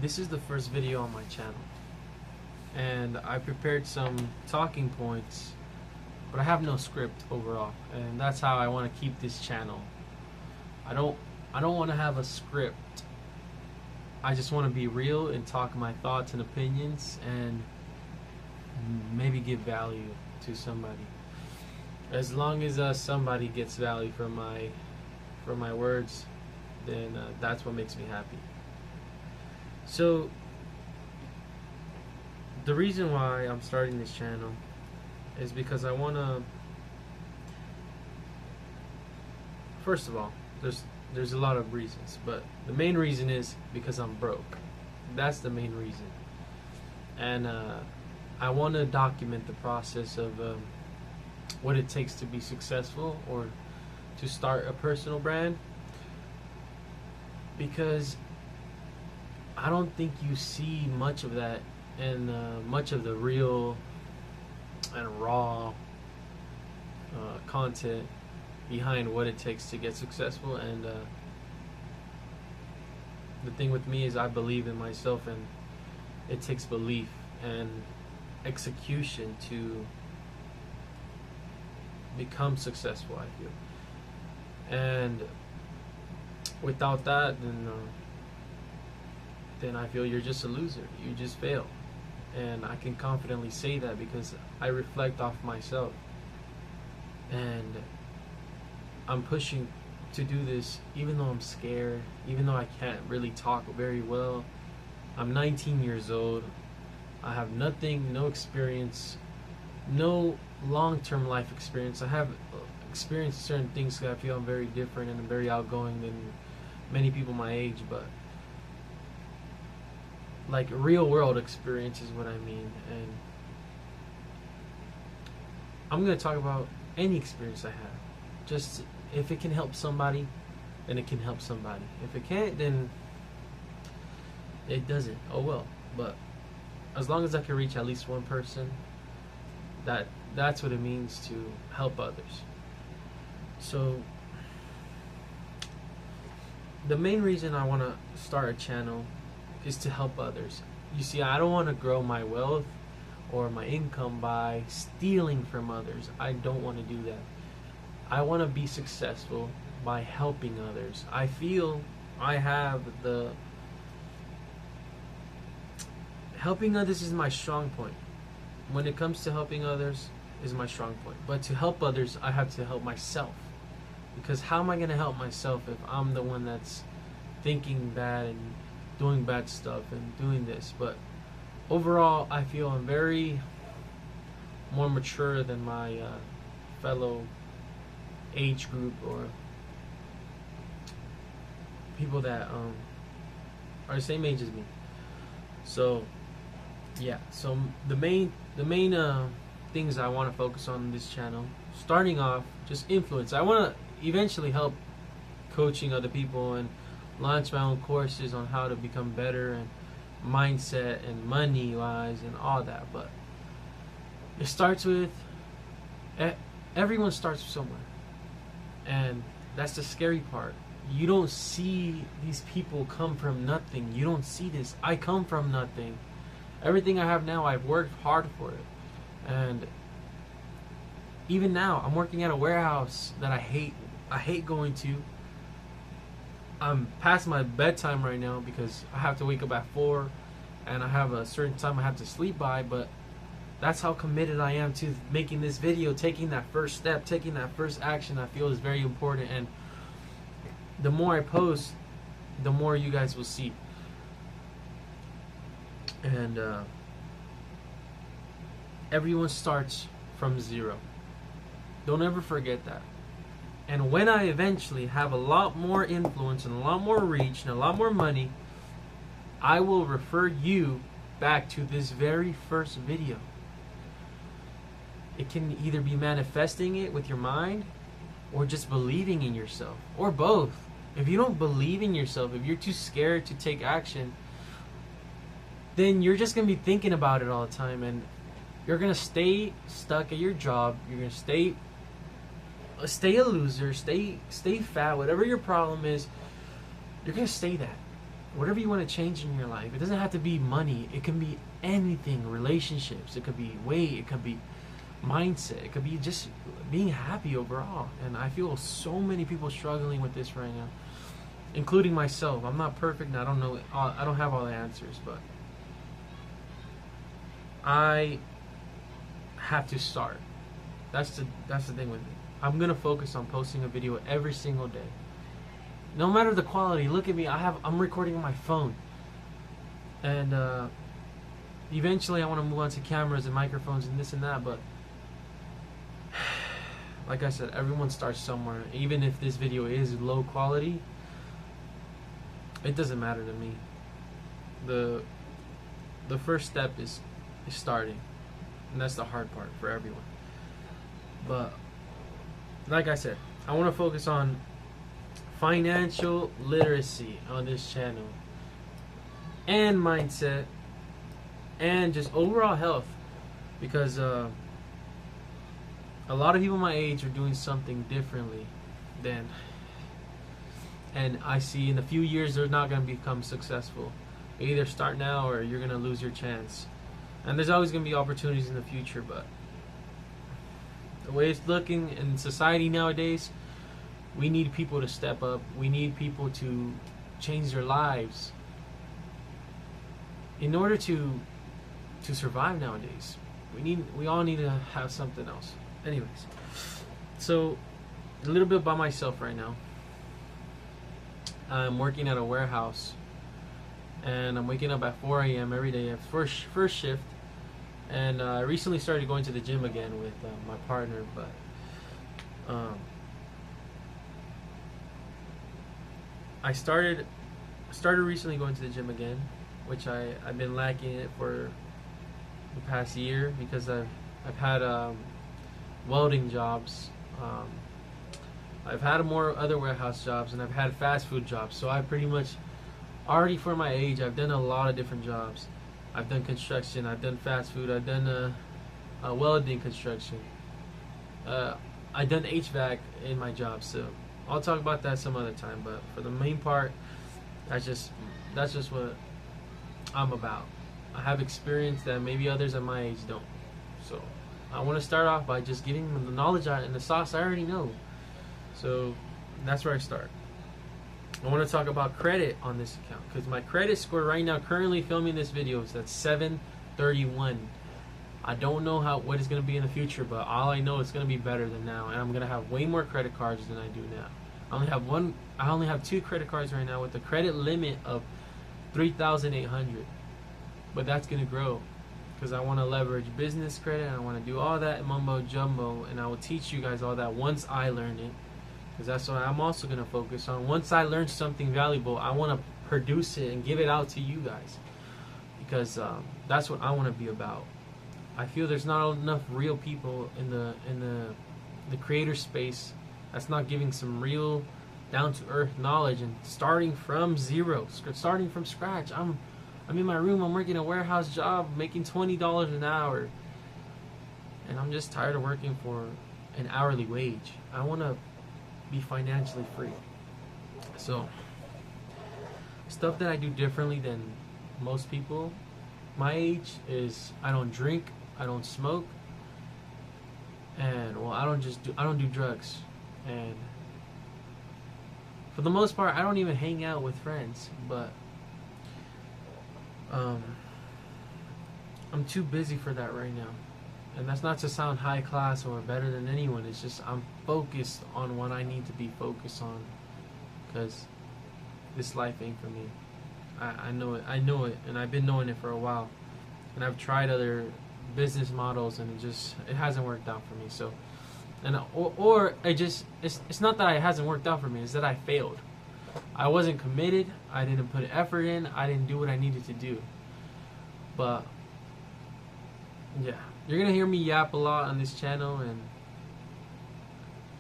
This is the first video on my channel, and I prepared some talking points, but I have no script overall, and that's how I want to keep this channel. I don't want to have a script. I just want to be real and talk my thoughts and opinions, and maybe give value to somebody. As long as somebody gets value from my words, then that's what makes me happy. So the reason why I'm starting this channel is because I want to, first of all, there's a lot of reasons, but the main reason is because I'm broke. That's the main reason. And I want to document the process of what it takes to be successful or to start a personal brand, because I don't think you see much of that and much of the real and raw content behind what it takes to get successful. And the thing with me is I believe in myself, and it takes belief and execution to become successful, I feel. And without that, then I feel you're just a loser. You just fail. And I can confidently say that because I reflect off myself. And I'm pushing to do this even though I'm scared, even though I can't really talk very well. I'm 19 years old. I have nothing, no experience, no long-term life experience. I have experienced certain things that I feel I'm very different and I'm very outgoing than many people my age, but like real world experience is what I mean. And I'm going to talk about any experience I have. Just if it can help somebody, then it can help somebody. If it can't, then it doesn't. Oh well. But as long as I can reach at least one person, that's what it means to help others. So the main reason I want to start a channel is to help others. You see, I don't want to grow my wealth or my income by stealing from others. I don't want to do that. I want to be successful by helping others. I feel I have the helping others is my strong point. When it comes to helping others is my strong point. But to help others, I have to help myself. Because how am I going to help myself if I'm the one that's thinking bad and doing bad stuff and doing this? But overall, I feel I'm very more mature than my fellow age group or people that are the same age as me. So yeah, so the main things I want to focus on in this channel, starting off, just influence. I want to eventually help coaching other people and launch my own courses on how to become better and mindset and money wise and all that. But it starts with, everyone starts somewhere, and that's the scary part. You don't see these people come from nothing. You don't see this. I come from nothing. Everything I have now, I've worked hard for it. And even now, I'm working at a warehouse that I hate going to. I'm past my bedtime right now because I have to wake up at 4 and I have a certain time I have to sleep by, but that's how committed I am to making this video. Taking that first step, taking that first action, I feel is very important. And the more I post, the more you guys will see. And everyone starts from zero. Don't ever forget that. And when I eventually have a lot more influence and a lot more reach and a lot more money, I will refer you back to this very first video. It can either be manifesting it with your mind or just believing in yourself, or both. If you don't believe in yourself, if you're too scared to take action, then you're just going to be thinking about it all the time, and you're going to stay stuck at your job. You're going to stay a loser, stay fat, whatever your problem is, you're going to stay that. whatever you want to change in your life. It doesn't have to be money. It can be anything. Relationships. It could be weight. It could be mindset. It could be just being happy overall. And I feel so many people struggling with this right now, including myself. I'm not perfect and I don't know. I don't have all the answers, but I have to start. That's the thing with me. I'm gonna focus on posting a video every single day, no matter the quality. Look at me. I'm recording on my phone, and eventually I want to move on to cameras and microphones and this and that. But like I said, everyone starts somewhere. Even if this video is low quality, it doesn't matter to me. The first step is starting, and that's the hard part for everyone. But like I said, I want to focus on financial literacy on this channel, and mindset, and just overall health, because a lot of people my age are doing something differently than, and I see in a few years they're not going to become successful. You either start now or you're going to lose your chance. And there's always going to be opportunities in the future, but the way it's looking in society nowadays, we need people to step up. We need people to change their lives in order to survive nowadays. We all need to have something else. Anyways, so a little bit about myself right now. I'm working at a warehouse, and I'm waking up at 4 a.m. every day at first shift. And I recently started going to the gym again with my partner, but I started recently going to the gym again, which I've been lacking it for the past year, because I've had welding jobs, I've had more other warehouse jobs, and I've had fast food jobs. So I pretty much already, for my age, I've done a lot of different jobs. I've done construction, I've done fast food, I've done welding construction. I've done HVAC in my job, so I'll talk about that some other time. But for the main part, that's just what I'm about. I have experience that maybe others at my age don't. So I want to start off by just giving them the knowledge and the sauce I already know. So that's where I start. I want to talk about credit on this account, because my credit score right now, currently filming this video, is at 731. I don't know what it's going to be in the future, but all I know, it's going to be better than now, and I'm going to have way more credit cards than I do now. I only have 2 credit cards right now with a credit limit of 3,800, but that's going to grow, because I want to leverage business credit, and I want to do all that mumbo jumbo, and I will teach you guys all that once I learn it. Because that's what I'm also going to focus on. Once I learn something valuable, I want to produce it and give it out to you guys. Because that's what I want to be about. I feel there's not enough real people in the creator space that's not giving some real down-to-earth knowledge and starting from zero, starting from scratch. I'm in my room, I'm working a warehouse job, making $20 an hour. And I'm just tired of working for an hourly wage. I want to be financially free. So stuff that I do differently than most people my age is I don't drink, I don't smoke, and well, I don't do drugs, and for the most part I don't even hang out with friends. But I'm too busy for that right now. And that's not to sound high class or better than anyone. It's just I'm focused on what I need to be focused on, because this life ain't for me. I know it. I know it, and I've been knowing it for a while. And I've tried other business models, and it hasn't worked out for me. So, and it's not that it hasn't worked out for me. It's that I failed. I wasn't committed. I didn't put effort in. I didn't do what I needed to do. But yeah. You're gonna hear me yap a lot on this channel, and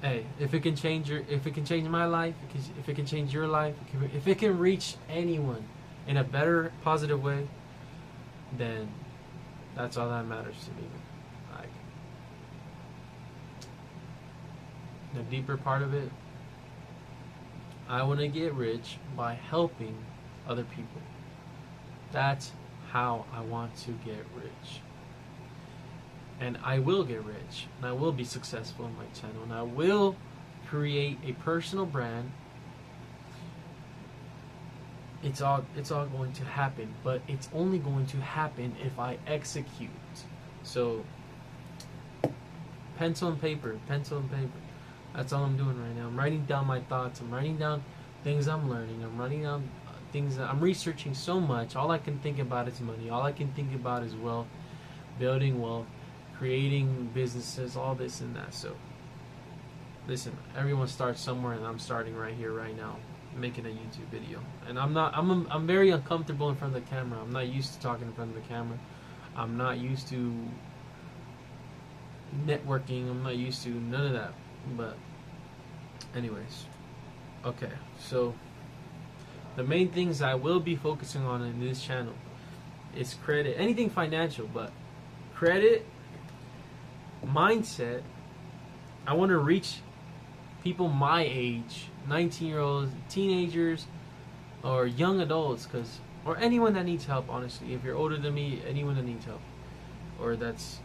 hey, if it can change my life, if it can change your life, if it can reach anyone in a better, positive way, then that's all that matters to me. Like, the deeper part of it, I want to get rich by helping other people. That's how I want to get rich. And I will get rich, and I will be successful in my channel, and I will create a personal brand. It's all going to happen, but it's only going to happen if I execute. So pencil and paper. That's all I'm doing right now. I'm writing down my thoughts. I'm writing down things I'm learning. I'm writing down things that I'm researching so much. All I can think about is money. All I can think about is wealth, building wealth, creating businesses, all this and that. So listen, everyone starts somewhere, and I'm starting right here, right now, making a YouTube video. And I'm very uncomfortable in front of the camera. I'm not used to talking in front of the camera. I'm not used to networking. I'm not used to none of that. But anyways, okay, so the main things I will be focusing on in this channel is credit, anything financial, but credit, mindset. I want to reach people my age, 19-year-olds, teenagers, or young adults, or anyone that needs help, honestly. If you're older than me, anyone that needs help, or that's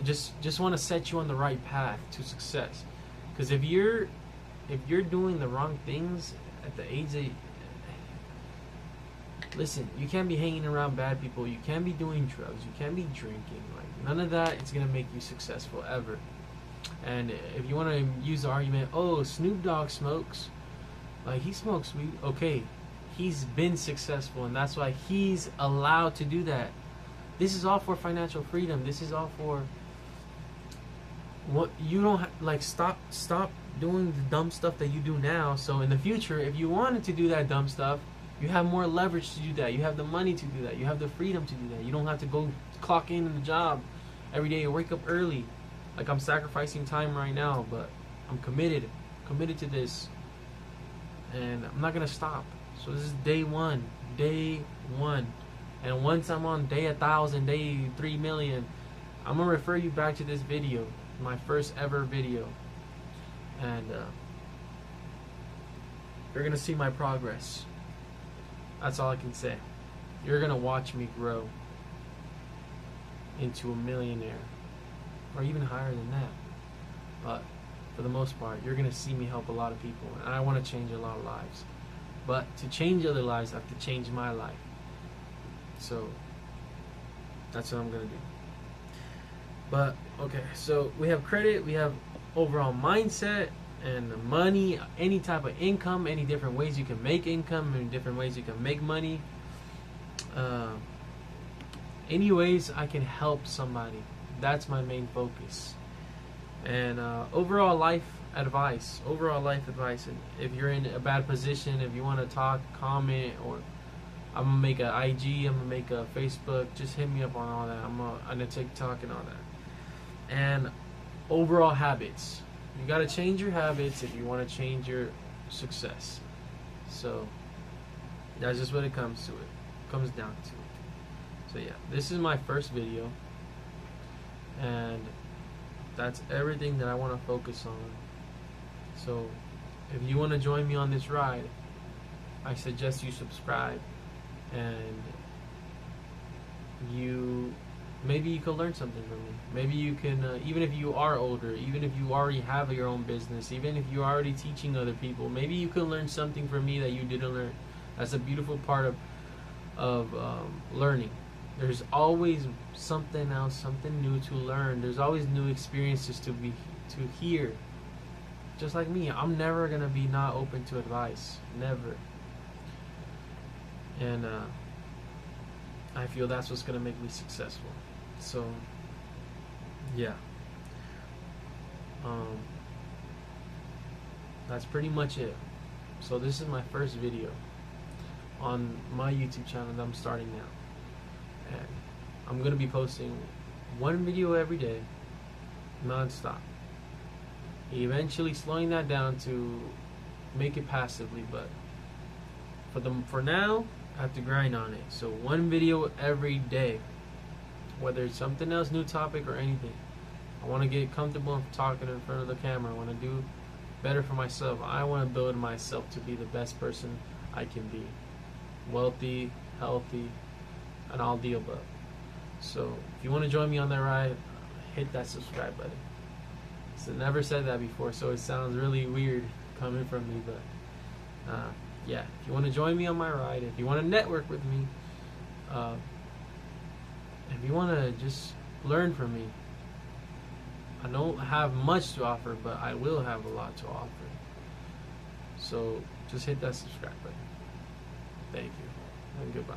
just want to set you on the right path to success. Because if you're doing the wrong things at the age that, listen, you can't be hanging around bad people, you can't be doing drugs, you can't be drinking, like none of that is gonna make you successful ever. And if you want to use the argument, oh, Snoop Dogg smokes, like he smokes weed, okay, he's been successful, and that's why he's allowed to do that. This is all for financial freedom. This is all for what you don't like. Stop doing the dumb stuff that you do now. So in the future, if you wanted to do that dumb stuff, you have more leverage to do that. You have the money to do that. You have the freedom to do that. You don't have to go clock in the job every day. You wake up early. Like, I'm sacrificing time right now, but I'm committed to this, and I'm not gonna stop. So this is day one, and once I'm on day 1,000, day 3 million, I'm gonna refer you back to this video, my first ever video, and you're gonna see my progress. That's all I can say. You're gonna watch me grow into a millionaire, or even higher than that. But for the most part, you're gonna see me help a lot of people, and I want to change a lot of lives. But to change other lives, I have to change my life. So that's what I'm gonna do. But okay, so we have credit, we have overall mindset, and money, any type of income, any different ways you can make income, and different ways you can make money. Any ways I can help somebody. That's my main focus. And overall life advice. And if you're in a bad position, if you want to talk, comment, or I'm gonna make a IG, I'm gonna make a Facebook, just hit me up on all that. I'm on a TikTok and all that. And overall habits. You gotta change your habits if you want to change your success. So that's just what it comes down to. So yeah, this is my first video, and that's everything that I want to focus on. So if you want to join me on this ride, I suggest you subscribe, and maybe you can learn something from me. Maybe you can, even if you are older, even if you already have your own business, even if you're already teaching other people, maybe you can learn something from me that you didn't learn. That's a beautiful part of learning. There's always something else, something new to learn. There's always new experiences to hear. Just like me, I'm never gonna be not open to advice, never. And I feel that's what's gonna make me successful. So yeah, that's pretty much it. So this is my first video on my YouTube channel that I'm starting now. And I'm going to be posting one video every day, non-stop. Eventually slowing that down to make it passively, but for now, I have to grind on it. So one video every day, whether it's something else, new topic, or anything. I want to get comfortable in talking in front of the camera. I want to do better for myself. I want to build myself to be the best person I can be. wealthy, healthy, and all the above. So if you want to join me on that ride, hit that subscribe button. So never said that before, so it sounds really weird coming from me, but yeah, if you want to join me on my ride, if you want to network with me, if you want to just learn from me, I don't have much to offer, but I will have a lot to offer. So just hit that subscribe button. Thank you, and goodbye.